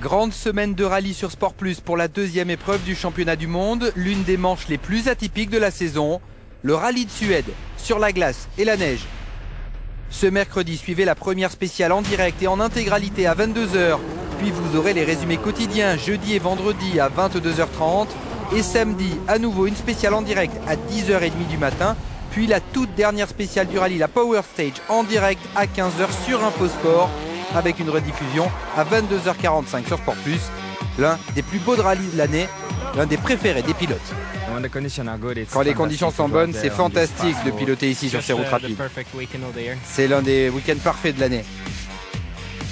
Grande semaine de rallye sur Sport Plus pour la deuxième épreuve du championnat du monde, l'une des manches les plus atypiques de la saison, le rallye de Suède, sur la glace et la neige. Ce mercredi, suivez la première spéciale en direct et en intégralité à 22 h, puis vous aurez les résumés quotidiens jeudi et vendredi à 22 h 30 et samedi, à nouveau une spéciale en direct à 10 h 30 du matin, puis la toute dernière spéciale du rallye, la Power Stage, en direct à 15 h sur Infosport, avec une rediffusion à 22 h 45 sur Sport Plus, l'un des plus beaux de rallye de l'année, l'un des préférés des pilotes. Quand les conditions sont bonnes, c'est fantastique de piloter ici sur ces routes rapides. C'est l'un des week-ends parfaits de l'année.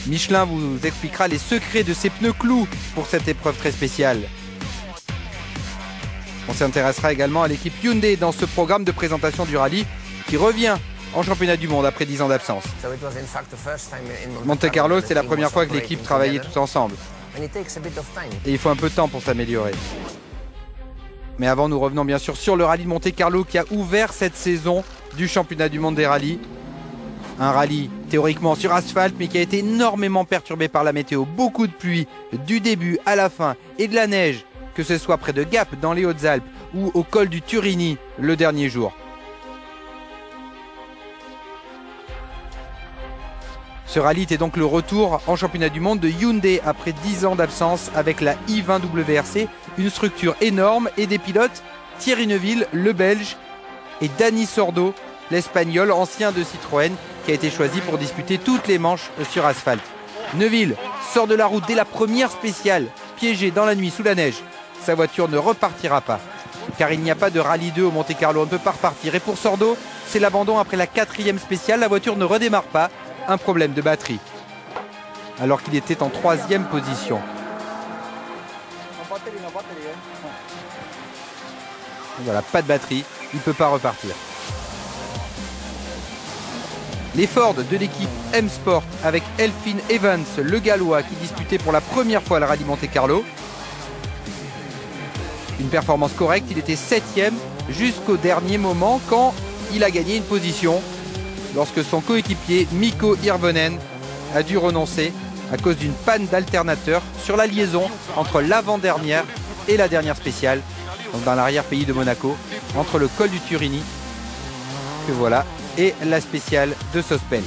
Michelin vous expliquera les secrets de ces pneus clous pour cette épreuve très spéciale. On s'intéressera également à l'équipe Hyundai dans ce programme de présentation du rallye qui revient en championnat du monde après 10 ans d'absence. Monte Carlo, c'est la première fois que l'équipe travaillait tous ensemble. Et il faut un peu de temps pour s'améliorer. Mais avant, nous revenons bien sûr sur le rallye de Monte Carlo qui a ouvert cette saison du championnat du monde des rallyes. Un rallye théoriquement sur asphalte mais qui a été énormément perturbé par la météo. Beaucoup de pluie du début à la fin et de la neige, que ce soit près de Gap dans les Hautes-Alpes ou au col du Turini le dernier jour. Ce rallye était donc le retour en championnat du monde de Hyundai après 10 ans d'absence avec la i20 WRC, une structure énorme et des pilotes Thierry Neuville, le Belge, et Dani Sordo, l'Espagnol, ancien de Citroën, qui a été choisi pour disputer toutes les manches sur asphalte. Neuville sort de la route dès la première spéciale, piégé dans la nuit sous la neige. Sa voiture ne repartira pas, car il n'y a pas de rallye 2 au Monte Carlo, on ne peut pas repartir. Et pour Sordo, c'est l'abandon après la 4e spéciale, la voiture ne redémarre pas. Un problème de batterie, alors qu'il était en 3e position. Voilà, pas de batterie, il ne peut pas repartir. Les Ford de l'équipe M-Sport avec Elfyn Evans, le Gallois, qui disputait pour la première fois le rallye Monte Carlo. Une performance correcte, il était 7e jusqu'au dernier moment quand il a gagné une position, lorsque son coéquipier Mikko Hirvonen a dû renoncer à cause d'une panne d'alternateur sur la liaison entre l'avant-dernière et la dernière spéciale, donc dans l'arrière-pays de Monaco, entre le col du Turini, que voilà, et la spéciale de Sospel.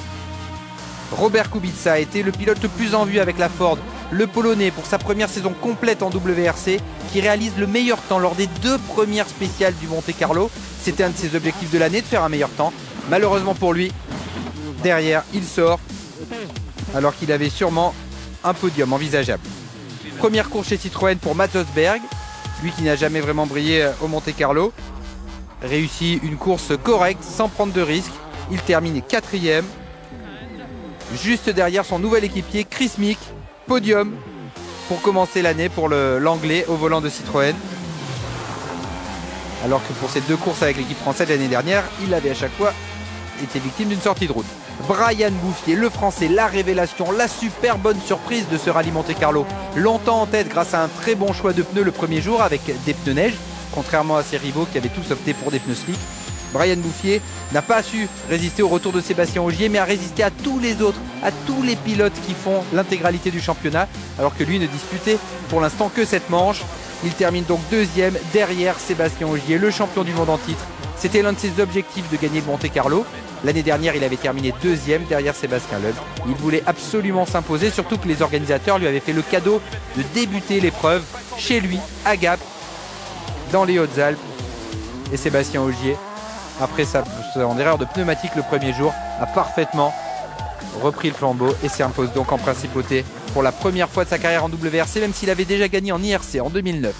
Robert Kubica a été le pilote le plus en vue avec la Ford, le Polonais pour sa première saison complète en WRC, qui réalise le meilleur temps lors des 2 premières spéciales du Monte Carlo. C'était un de ses objectifs de l'année, de faire un meilleur temps. Malheureusement pour lui, derrière, il sort, alors qu'il avait sûrement un podium envisageable. Première course chez Citroën pour Mats Østberg, lui qui n'a jamais vraiment brillé au Monte Carlo. Réussit une course correcte, sans prendre de risques. Il termine 4e. Juste derrière son nouvel équipier, Chris Mick, podium pour commencer l'année pour l'Anglais au volant de Citroën. Alors que pour ces 2 courses avec l'équipe française l'année dernière, il avait à chaque fois été victime d'une sortie de route. Brian Bouffier, le Français, la révélation, la super bonne surprise de ce rallye Monte Carlo. Longtemps en tête grâce à un très bon choix de pneus le premier jour avec des pneus neige, contrairement à ses rivaux qui avaient tous opté pour des pneus slick. Brian Bouffier n'a pas su résister au retour de Sébastien Ogier, mais a résisté à tous les autres, à tous les pilotes qui font l'intégralité du championnat, alors que lui ne disputait pour l'instant que cette manche. Il termine donc 2e derrière Sébastien Ogier, le champion du monde en titre. C'était l'un de ses objectifs de gagner le Monte Carlo. L'année dernière, il avait terminé 2e derrière Sébastien Loeb. Il voulait absolument s'imposer, surtout que les organisateurs lui avaient fait le cadeau de débuter l'épreuve chez lui, à Gap, dans les Hautes-Alpes. Et Sébastien Ogier, après son erreur de pneumatique le premier jour, a parfaitement repris le flambeau et s'impose donc en principauté pour la première fois de sa carrière en WRC, même s'il avait déjà gagné en IRC en 2009.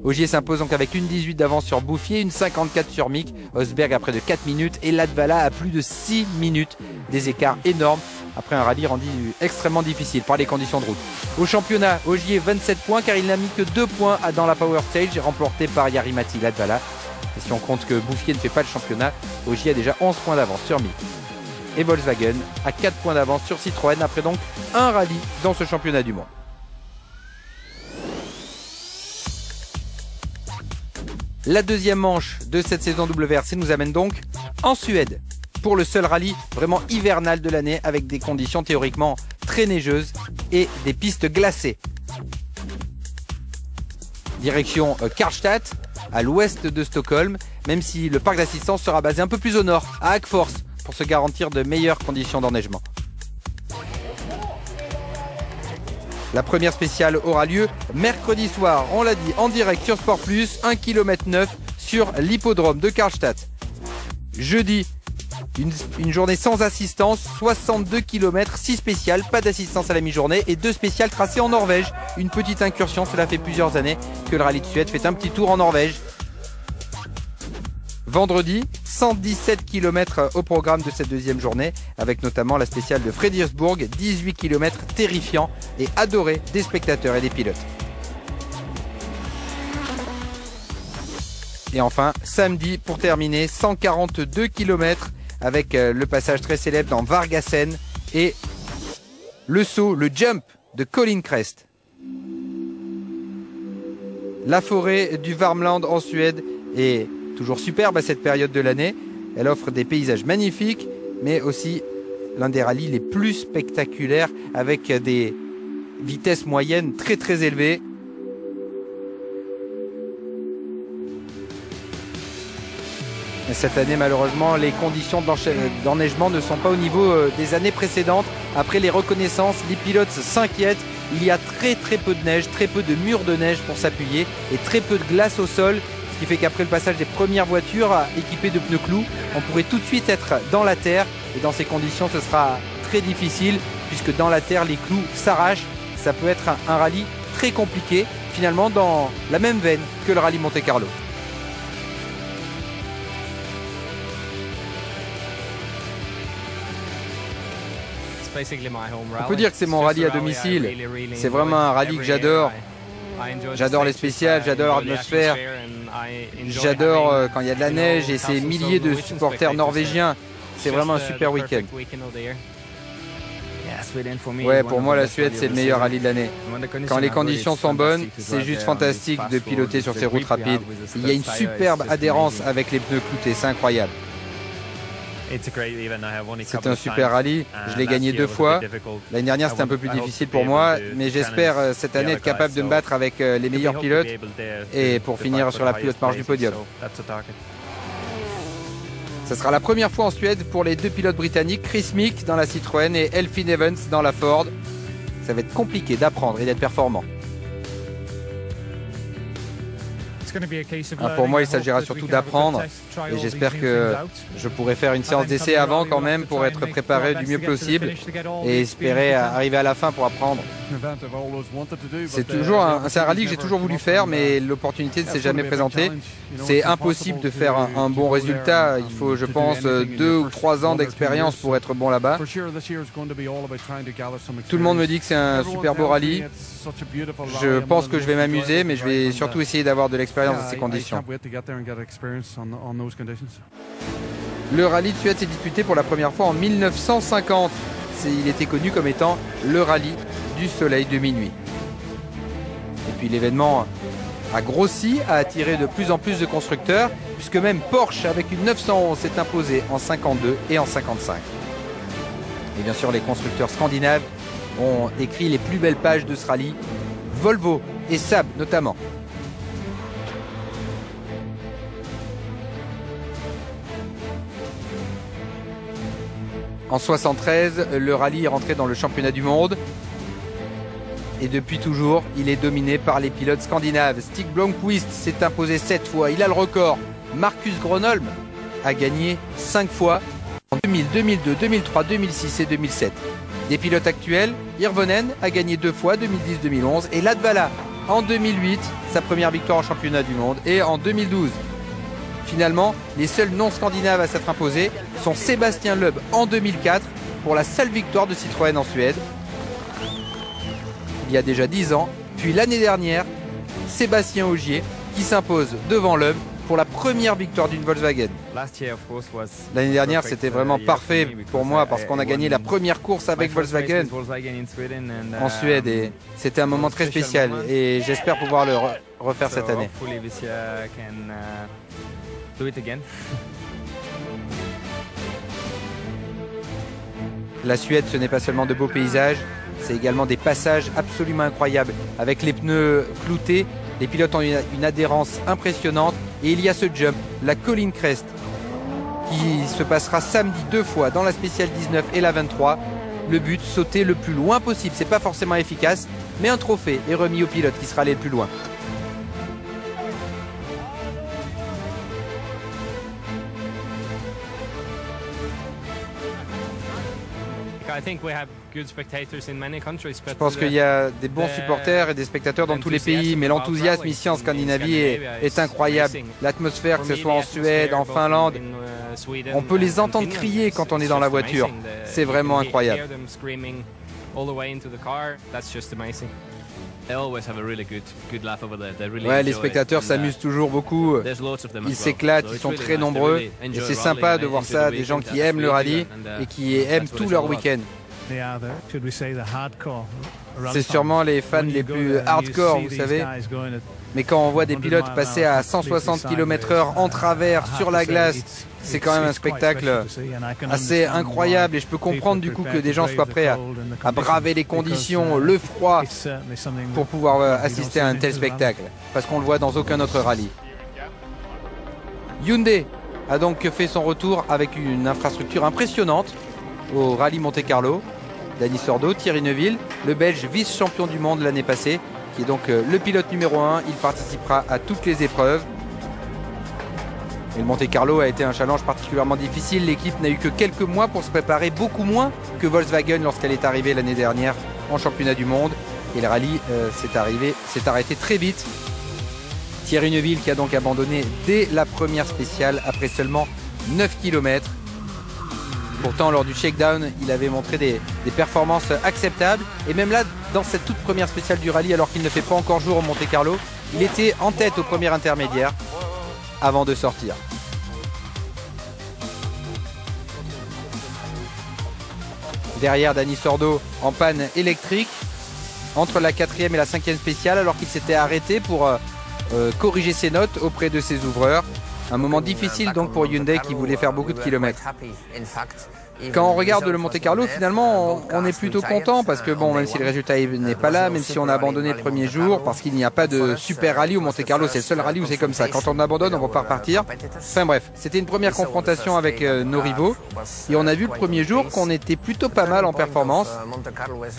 Ogier s'impose donc avec une 18 d'avance sur Bouffier, une 54 sur Mick, Østberg à près de 4 minutes et Latvala à plus de 6 minutes. Des écarts énormes après un rallye rendu extrêmement difficile par les conditions de route. Au championnat, Ogier 27 points car il n'a mis que 2 points dans la Power Stage remportée par Jari-Matti Latvala. Et si on compte que Bouffier ne fait pas le championnat, Ogier a déjà 11 points d'avance sur Mick. Et Volkswagen a 4 points d'avance sur Citroën après donc un rallye dans ce championnat du monde. La deuxième manche de cette saison WRC nous amène donc en Suède pour le seul rallye vraiment hivernal de l'année avec des conditions théoriquement très neigeuses et des pistes glacées. Direction Karlstad, à l'ouest de Stockholm, même si le parc d'assistance sera basé un peu plus au nord, à Hagfors, pour se garantir de meilleures conditions d'enneigement. La première spéciale aura lieu mercredi soir, on l'a dit, en direct sur Sport+, 1 km 9 sur l'hippodrome de Karlstad. Jeudi, une journée sans assistance, 62 km, 6 spéciales, pas d'assistance à la mi-journée et 2 spéciales tracées en Norvège. Une petite incursion, cela fait plusieurs années que le rallye de Suède fait un petit tour en Norvège. Vendredi, 117 km au programme de cette deuxième journée, avec notamment la spéciale de Frederiksborg, 18 km terrifiants et adorés des spectateurs et des pilotes. Et enfin, samedi, pour terminer, 142 km avec le passage très célèbre dans Vargasen et le saut, le jump de Colin Crest. La forêt du Värmland en Suède est toujours superbe à cette période de l'année. Elle offre des paysages magnifiques, mais aussi l'un des rallyes les plus spectaculaires avec des vitesses moyennes très très élevées. Et cette année, malheureusement, les conditions d'enneigement ne sont pas au niveau des années précédentes. Après les reconnaissances, les pilotes s'inquiètent. Il y a très peu de neige, très peu de murs de neige pour s'appuyer et très peu de glace au sol. Ce qui fait qu'après le passage des premières voitures équipées de pneus clous, on pourrait tout de suite être dans la terre. Et dans ces conditions, ce sera très difficile puisque dans la terre, les clous s'arrachent. Ça peut être un rallye très compliqué, finalement dans la même veine que le rallye Monte-Carlo. On peut dire que c'est mon rallye à domicile. C'est vraiment un rallye que j'adore. J'adore les spéciales, j'adore l'atmosphère. J'adore quand il y a de la neige et ces milliers de supporters norvégiens. C'est vraiment un super week-end. Ouais, pour moi, la Suède, c'est le meilleur rallye de l'année. Quand les conditions sont bonnes, c'est juste fantastique de piloter sur ces routes rapides. Il y a une superbe adhérence avec les pneus cloutés, c'est incroyable. C'est un super rallye, je l'ai gagné 2 fois. L'année dernière c'était un peu plus difficile pour moi, mais j'espère cette année être capable de me battre avec les meilleurs pilotes et pour finir sur la plus haute marge du podium. Ce sera la première fois en Suède pour les 2 pilotes britanniques, Chris Meek dans la Citroën et Elfyn Evans dans la Ford. Ça va être compliqué d'apprendre et d'être performant. Pour moi, il s'agira surtout d'apprendre et j'espère que je pourrai faire une séance d'essai avant quand même pour être préparé du mieux possible et espérer arriver à la fin pour apprendre. C'est un rallye que j'ai toujours voulu faire, mais l'opportunité ne s'est jamais présentée. C'est impossible de faire un bon résultat. Il faut, je pense, 2 ou 3 ans d'expérience pour être bon là-bas. Tout le monde me dit que c'est un super beau rallye. Je pense que je vais m'amuser, mais je vais surtout essayer d'avoir de l'expérience dans ces conditions. Le rallye de Suède s'est disputé pour la première fois en 1950. Il était connu comme étant le rallye du soleil de minuit. Et puis l'événement a grossi, a attiré de plus en plus de constructeurs, puisque même Porsche avec une 911 s'est imposé en 52 et en 55. Et bien sûr, les constructeurs scandinaves ont écrit les plus belles pages de ce rallye, Volvo et Saab notamment. En 73, le rallye est rentré dans le championnat du monde. Et depuis toujours, il est dominé par les pilotes scandinaves. Stig Blomqvist s'est imposé 7 fois, il a le record. Marcus Gronholm a gagné 5 fois en 2000, 2002, 2003, 2006 et 2007. Des pilotes actuels, Hirvonen a gagné 2 fois, 2010-2011, et Latvala en 2008, sa première victoire en championnat du monde, et en 2012. Finalement, les seuls non-scandinaves à s'être imposés sont Sébastien Loeb en 2004 pour la seule victoire de Citroën en Suède. Il y a déjà 10 ans, puis l'année dernière, Sébastien Ogier qui s'impose devant Loeb pour la première victoire d'une Volkswagen. L'année dernière, c'était vraiment parfait pour moi parce qu'on a gagné la première course avec Volkswagen en Suède et c'était un moment très spécial et j'espère pouvoir le refaire cette année. La Suède, ce n'est pas seulement de beaux paysages, C'est également des passages absolument incroyables avec les pneus cloutés. Les pilotes ont une adhérence impressionnante. Et il y a ce jump, la colline crest, qui se passera samedi 2 fois dans la spéciale 19 et la 23. Le but, sauter le plus loin possible. C'est pas forcément efficace, mais un trophée est remis au pilote qui sera allé le plus loin. Je pense qu'il y a des bons supporters et des spectateurs dans tous les pays, mais l'enthousiasme ici en Scandinavie est incroyable. L'atmosphère, que ce soit en Suède, en Finlande, on peut les entendre crier quand on est dans la voiture. C'est vraiment incroyable. Ouais, les spectateurs s'amusent toujours beaucoup, ils s'éclatent, ils sont très nombreux et c'est sympa de voir ça, des gens qui aiment le rallye et qui aiment tout leur week-end. C'est sûrement les fans les plus hardcore, vous savez. Mais quand on voit des pilotes passer à 160 km/h en travers sur la glace, c'est quand même un spectacle assez incroyable. Et je peux comprendre du coup que des gens soient prêts à braver les conditions, le froid, pour pouvoir assister à un tel spectacle. Parce qu'on le voit dans aucun autre rallye. Hyundai a donc fait son retour avec une infrastructure impressionnante au rallye Monte-Carlo. Dani Sordo, Thierry Neuville, le Belge vice-champion du monde l'année passée, qui est donc le pilote numéro 1. Il participera à toutes les épreuves. Et le Monte-Carlo a été un challenge particulièrement difficile. L'équipe n'a eu que quelques mois pour se préparer, beaucoup moins que Volkswagen lorsqu'elle est arrivée l'année dernière en championnat du monde. Et le rallye s'est arrêté très vite. Thierry Neuville qui a donc abandonné dès la première spéciale après seulement 9 km. Pourtant, lors du shakedown, il avait montré des performances acceptables. Et même là, dans cette toute première spéciale du rallye, alors qu'il ne fait pas encore jour au Monte-Carlo, il était en tête au premier intermédiaire avant de sortir. Derrière, Dani Sordo en panne électrique entre la 4e et la 5e spéciale, alors qu'il s'était arrêté pour corriger ses notes auprès de ses ouvreurs. Un moment difficile donc pour Hyundai qui voulait faire beaucoup de kilomètres. Quand on regarde le Monte-Carlo, finalement, on est plutôt content parce que bon, même si le résultat n'est pas là, même si on a abandonné le premier jour, parce qu'il n'y a pas de super rallye au Monte-Carlo, c'est le seul rallye où c'est comme ça. Quand on abandonne, on ne va pas repartir. Enfin bref, c'était une première confrontation avec nos rivaux et on a vu le premier jour qu'on était plutôt pas mal en performance.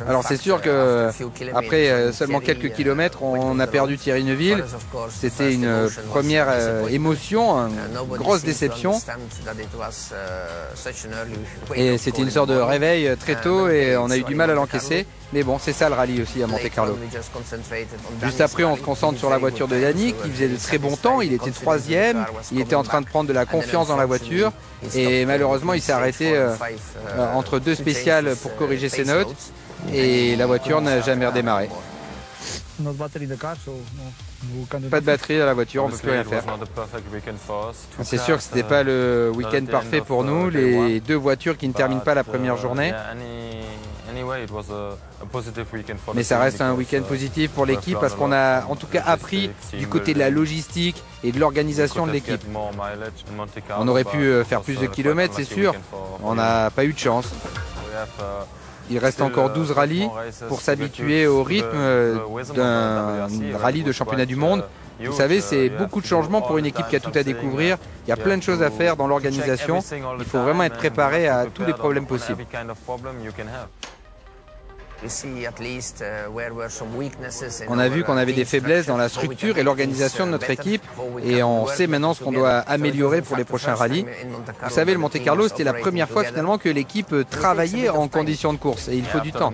Alors c'est sûr que après seulement quelques kilomètres, on a perdu Thierry Neuville. C'était une première émotion, une grosse déception. Et c'était une sorte de réveil très tôt et on a eu du mal à l'encaisser. Mais bon, c'est ça le rallye aussi à Monte-Carlo. Juste après, on se concentre sur la voiture de Yannick. Il faisait de très bons temps, il était 3e. Il était en train de prendre de la confiance dans la voiture. Et malheureusement, il s'est arrêté entre deux spéciales pour corriger ses notes. Et la voiture n'a jamais redémarré. Pas de batterie à la voiture, on ne peut plus rien faire. C'est sûr que ce n'était pas le week-end parfait pour nous, les deux voitures qui ne terminent pas la première journée. Mais ça reste un week-end positif pour l'équipe parce qu'on a en tout cas appris du côté de la logistique et de l'organisation de l'équipe. On aurait pu faire plus de kilomètres, c'est sûr. On n'a pas eu de chance. Il reste encore 12 rallyes pour s'habituer au rythme d'un rallye de championnat du monde. Vous savez, c'est beaucoup de changements pour une équipe qui a tout à découvrir. Il y a plein de choses à faire dans l'organisation. Il faut vraiment être préparé à tous les problèmes possibles. On a vu qu'on avait des faiblesses dans la structure et l'organisation de notre équipe et on sait maintenant ce qu'on doit améliorer pour les prochains rallyes. Vous savez, le Monte-Carlo, c'était la première fois finalement que l'équipe travaillait en conditions de course et il faut du temps.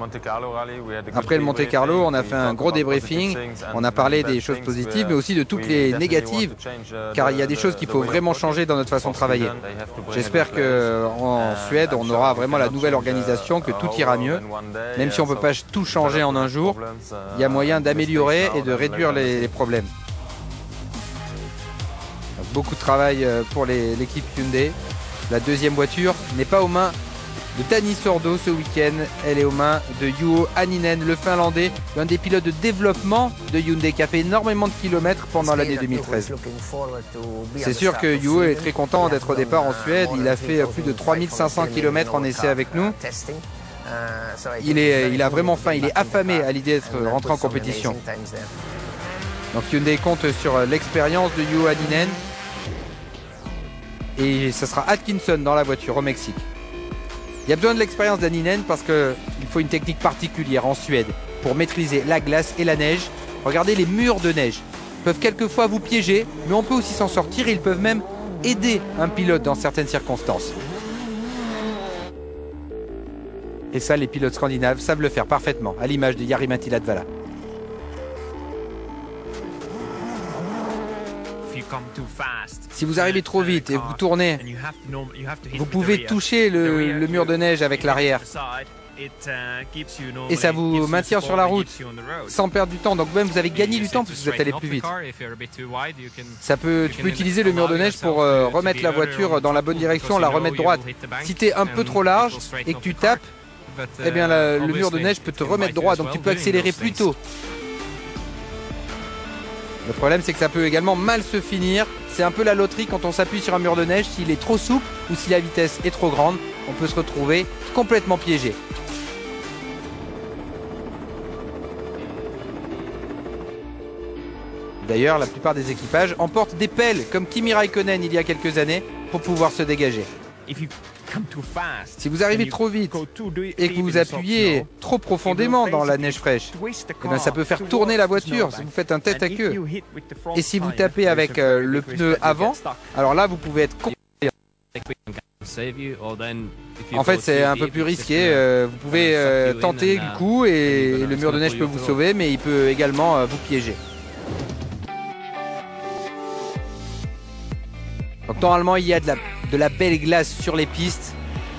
Après le Monte-Carlo, on a fait un gros débriefing, on a parlé des choses positives mais aussi de toutes les négatives car il y a des choses qu'il faut vraiment changer dans notre façon de travailler. J'espère qu'en Suède, on aura vraiment la nouvelle organisation, que tout ira mieux, même si on peut pas tout changer en un jour, il y a moyen d'améliorer et de réduire les problèmes. Donc, beaucoup de travail pour l'équipe Hyundai. La deuxième voiture n'est pas aux mains de Dani Sordo ce week-end, elle est aux mains de Juho Hänninen, le Finlandais, l'un des pilotes de développement de Hyundai qui a fait énormément de kilomètres pendant l'année 2013. C'est sûr que Juho est très content d'être au départ en Suède, il a fait plus de 3500 km en essai avec nous. Il a vraiment faim, il est affamé à l'idée d'être rentré en compétition. Donc Hyundai compte sur l'expérience de Juha Hänninen. Et ce sera Atkinson dans la voiture au Mexique. Il y a besoin de l'expérience d'Hänninen parce qu'il faut une technique particulière en Suède pour maîtriser la glace et la neige. Regardez les murs de neige. Ils peuvent quelquefois vous piéger, mais on peut aussi s'en sortir et ils peuvent même aider un pilote dans certaines circonstances. Et ça, les pilotes scandinaves savent le faire parfaitement, à l'image de Jari-Matti Latvala. Si vous arrivez trop vite et vous tournez, vous pouvez toucher le mur de neige avec l'arrière. Et ça vous maintient sur la route sans perdre du temps. Donc même vous avez gagné du temps parce que vous êtes allé plus vite. Tu peux utiliser le mur de neige pour remettre la voiture dans la bonne direction, la remettre droite. Si tu es un peu trop large et que tu tapes, eh bien le mur de neige peut te remettre droit. Donc tu peux accélérer plus tôt. Le problème, c'est que ça peut également mal se finir. C'est un peu la loterie quand on s'appuie sur un mur de neige. S'il est trop souple ou si la vitesse est trop grande, on peut se retrouver complètement piégé. D'ailleurs, la plupart des équipages emportent des pelles, comme Kimi Raikkonen il y a quelques années, pour pouvoir se dégager. Si vous arrivez trop vite et que vous appuyez trop profondément dans la neige fraîche, eh bien ça peut faire tourner la voiture si vous faites un tête à queue. Et si vous tapez avec le pneu avant, alors là vous pouvez être complètement... En fait c'est un peu plus risqué, vous pouvez tenter du coup et le mur de neige peut vous sauver, mais il peut également vous piéger. Donc normalement il y a de la belle glace sur les pistes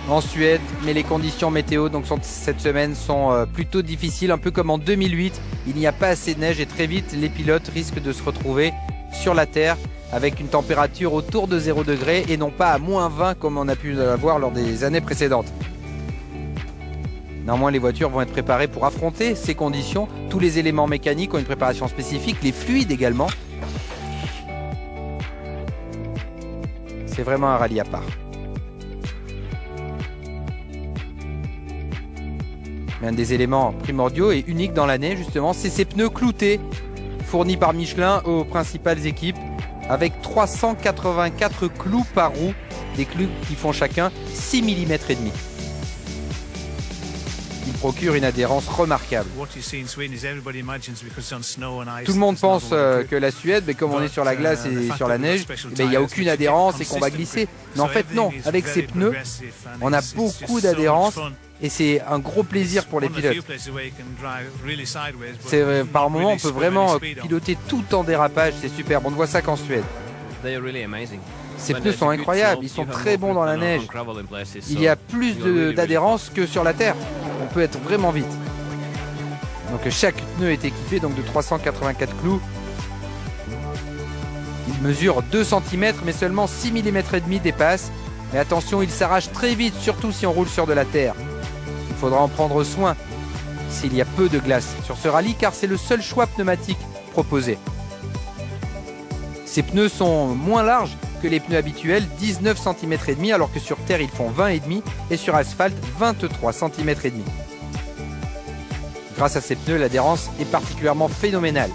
en Suède, mais les conditions météo donc cette semaine sont plutôt difficiles, un peu comme en 2008. Il n'y a pas assez de neige et très vite les pilotes risquent de se retrouver sur la terre avec une température autour de 0 degré et non pas à -20 comme on a pu l'avoir lors des années précédentes. Néanmoins les voitures vont être préparées pour affronter ces conditions. Tous les éléments mécaniques ont une préparation spécifique, les fluides également. C'est vraiment un rallye à part. Mais un des éléments primordiaux et uniques dans l'année, justement, c'est ces pneus cloutés fournis par Michelin aux principales équipes avec 384 clous par roue, des clous qui font chacun 6 mm et demi. Il procure une adhérence remarquable. Tout le monde pense que la Suède, mais comme on est sur la glace et sur la neige, il n'y a aucune adhérence et qu'on va glisser. Mais en fait non, avec ces pneus, on a beaucoup d'adhérence et c'est un gros plaisir pour les pilotes. Par moment, on peut vraiment piloter tout en dérapage, c'est superbe. On ne voit ça qu'en Suède. Ces pneus sont incroyables, ils sont très bons dans la neige. Il y a plus d'adhérence que sur la terre. On peut être vraiment vite. Donc chaque pneu est équipé donc de 384 clous. Il mesure 2 cm mais seulement 6 mm et demi dépasse. Mais attention, il s'arrache très vite, surtout si on roule sur de la terre. Il faudra en prendre soin s'il y a peu de glace sur ce rallye car c'est le seul choix pneumatique proposé. Ces pneus sont moins larges que les pneus habituels, 19 cm et demi, alors que sur terre ils font 20 et demi et sur asphalte 23 cm et demi. Grâce à ces pneus, l'adhérence est particulièrement phénoménale.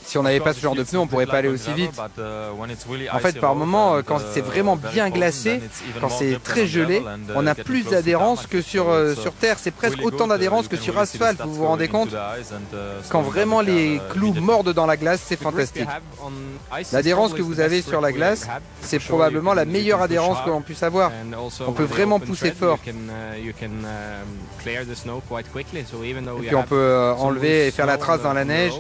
Si on n'avait pas ce genre de pneus, on ne pourrait pas aller aussi vite. En fait, par moment, quand c'est vraiment bien glacé, quand c'est très gelé, on a plus d'adhérence que sur terre. C'est presque autant d'adhérence que sur asphalte, vous vous rendez compte? Quand vraiment les clous mordent dans la glace, c'est fantastique. L'adhérence que vous avez sur la glace, c'est probablement la meilleure adhérence que l'on puisse avoir. On peut vraiment pousser fort. Et puis on peut enlever et faire la trace dans la neige,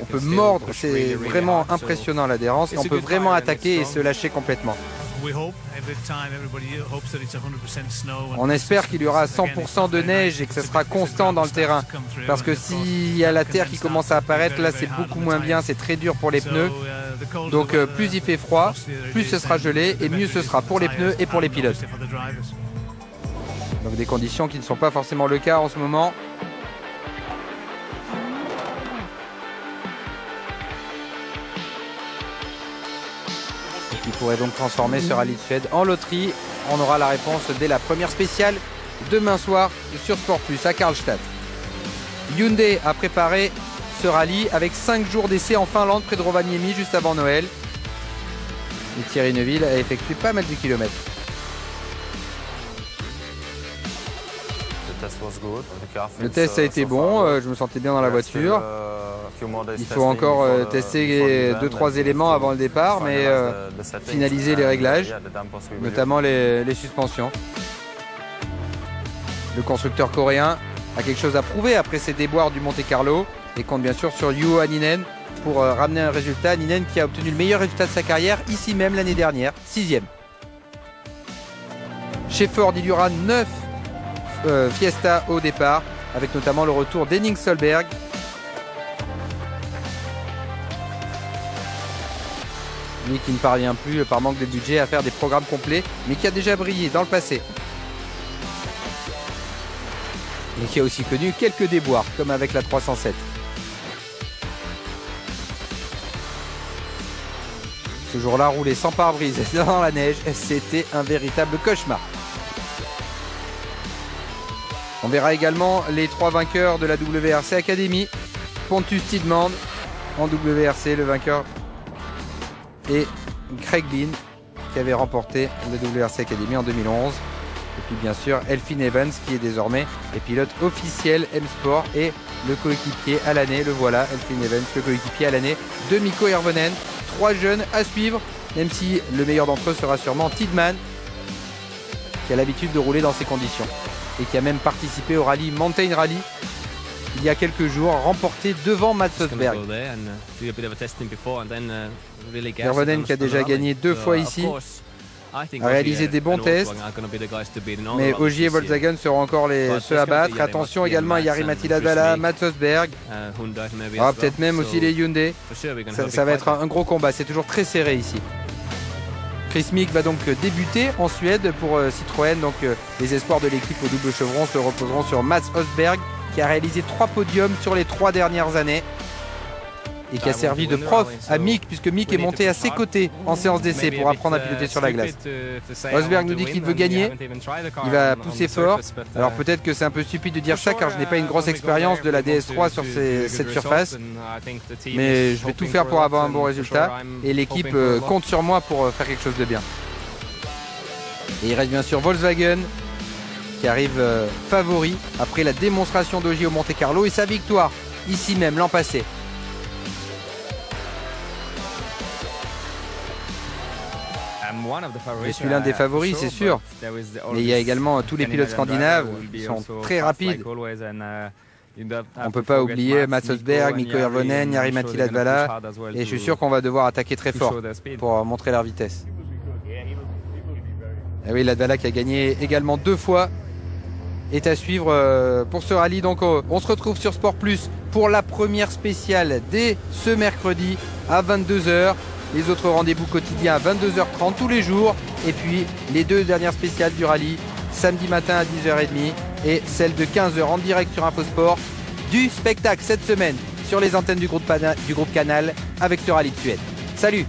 on peut mordre, c'est vraiment impressionnant l'adhérence, et on peut vraiment attaquer et se lâcher complètement. On espère qu'il y aura 100% de neige et que ce sera constant dans le terrain, parce que s'il y a la terre qui commence à apparaître, là c'est beaucoup moins bien, c'est très dur pour les pneus. Donc plus il fait froid, plus ce sera gelé et mieux ce sera pour les pneus et pour les pilotes. Donc des conditions qui ne sont pas forcément le cas en ce moment. Et qui pourrait donc transformer ce rallye de Suède en loterie. On aura la réponse dès la première spéciale demain soir sur Sport Plus à Karlstad. Hyundai a préparé ce rallye avec 5 jours d'essai en Finlande près de Rovaniemi juste avant Noël. Et Thierry Neuville a effectué pas mal de kilomètres. Le test a été bon, je me sentais bien dans la voiture. Il faut encore tester 2-3 éléments avant le départ, mais finaliser les réglages, notamment les suspensions. Le constructeur coréen a quelque chose à prouver après ses déboires du Monte Carlo et compte bien sûr sur Juho Hänninen pour ramener un résultat. Hänninen qui a obtenu le meilleur résultat de sa carrière ici même l'année dernière, 6e. Chez Ford, il y aura 9 Fiesta au départ, avec notamment le retour d'Henning Solberg. Lui qui ne parvient plus par manque de budget à faire des programmes complets, mais qui a déjà brillé dans le passé. Mais qui a aussi connu quelques déboires, comme avec la 307. Ce jour-là, rouler sans pare-brise dans la neige, c'était un véritable cauchemar. On verra également les 3 vainqueurs de la WRC Academy. Pontus Tidemand en WRC, le vainqueur, et Craig Bean qui avait remporté la WRC Academy en 2011. Et puis bien sûr Elfyn Evans qui est désormais le pilote officiel M-Sport et le coéquipier à l'année, le voilà, Elfyn Evans, le coéquipier à l'année de Mikko Hirvonen. 3 jeunes à suivre, même si le meilleur d'entre eux sera sûrement Tidemand, qui a l'habitude de rouler dans ces conditions et qui a même participé au rallye Mountain Rally il y a quelques jours, remporté devant Mats Östberg. Hirvonen qui a déjà gagné 2 fois ici, a réalisé des bons tests, mais Ogier et Volkswagen seront encore ceux à battre. Attention également à Jari-Matti Latvala, Mats Östberg, peut-être même aussi les Hyundai. Ça va être un gros combat, c'est toujours très serré ici. Chris Mick va donc débuter en Suède pour Citroën. Donc les espoirs de l'équipe au double chevron se reposeront sur Mats Östberg, qui a réalisé 3 podiums sur les 3 dernières années et qui a servi de prof à Mick, puisque Mick est monté à ses côtés en séance d'essai pour apprendre à piloter sur la glace. Östberg nous dit qu'il veut gagner, il va pousser fort. Alors peut-être que c'est un peu stupide de dire ça car je n'ai pas une grosse expérience de la DS3 sur cette surface, mais je vais tout faire pour avoir un bon résultat et l'équipe compte sur moi pour faire quelque chose de bien. Et il reste bien sûr Volkswagen qui arrive favori après la démonstration d'Ogier au Monte Carlo et sa victoire ici même l'an passé. Je suis l'un des favoris, c'est sûr. Mais il y a également tous les pilotes scandinaves qui sont très rapides. On ne peut pas oublier Mats Östberg, Mikko Hirvonen, Jari-Matti Latvala. Et je suis sûr qu'on va devoir attaquer très fort pour montrer leur vitesse. Et oui, Latvala qui a gagné également 2 fois est à suivre pour ce rallye. Donc on se retrouve sur Sport Plus pour la première spéciale dès ce mercredi à 22 h. Les autres rendez-vous quotidiens à 22 h 30 tous les jours. Et puis les 2 dernières spéciales du rallye, samedi matin à 10 h 30 et celle de 15 h en direct sur Infosport. Du spectacle cette semaine sur les antennes du groupe Canal avec ce rallye de Suède. Salut!